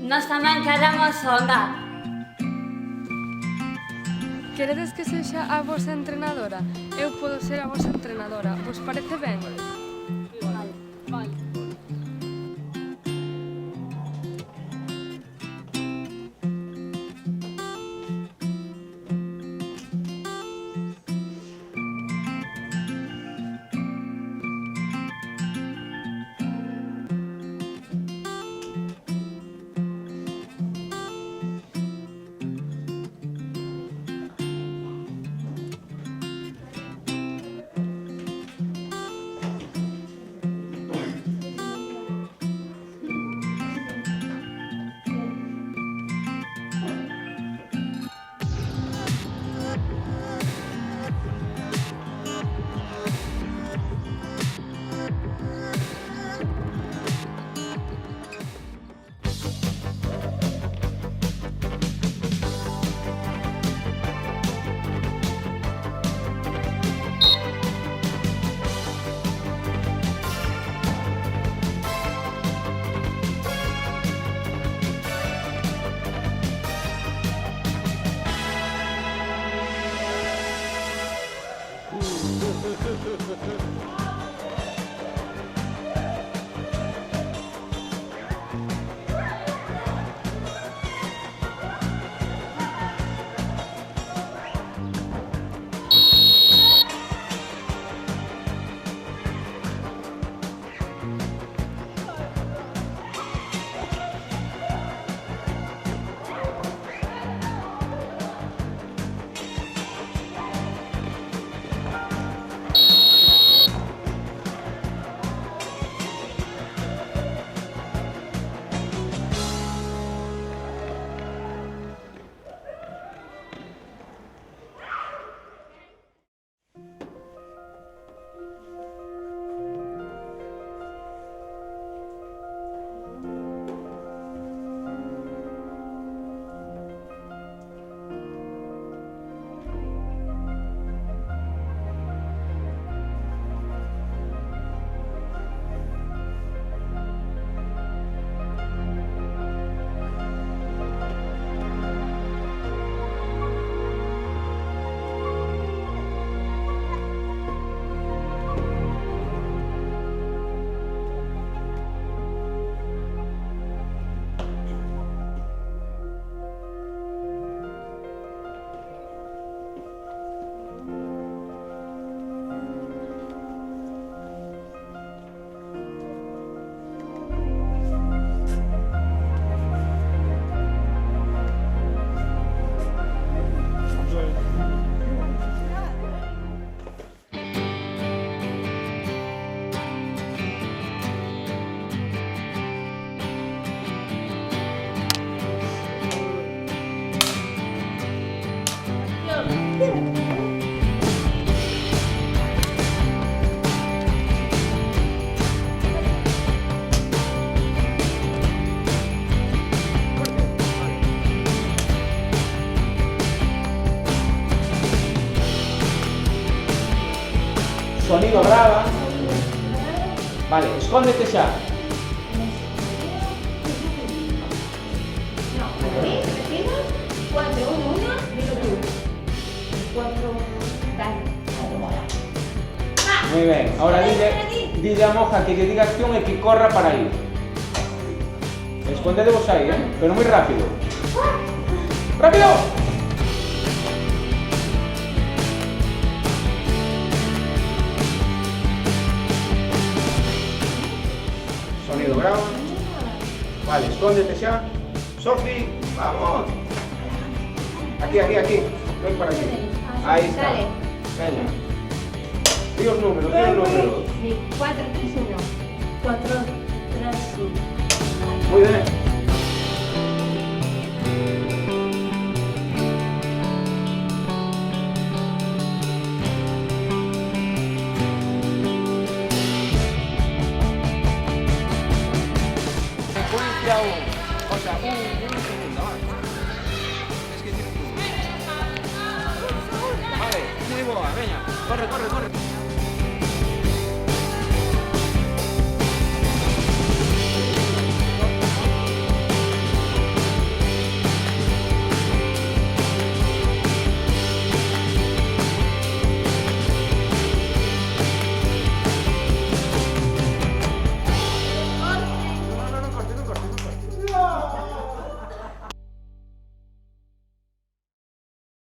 Nós tamén queremos onda. Queredes que sexa a vosa entrenadora? Eu podo ser a vosa entrenadora. Vos parece ben? Vale. Sonido graba. Vale, escóndete xa. Muy bien, ahora dile a Moja que diga acción y que corra para ir. Escóndete vos ahí, pero muy rápido. ¡Rápido! Sonido graba. Vale, escóndete ya. Sofi, vamos. Aquí. Ven para aquí. Ahí está. Venga. Di los números. 4, 3, 1. 4, 3, 1. Muy bien. Secuencia 1. O sea, un segundo. Es que tiene un... Vale, muy boa, venga. Corre.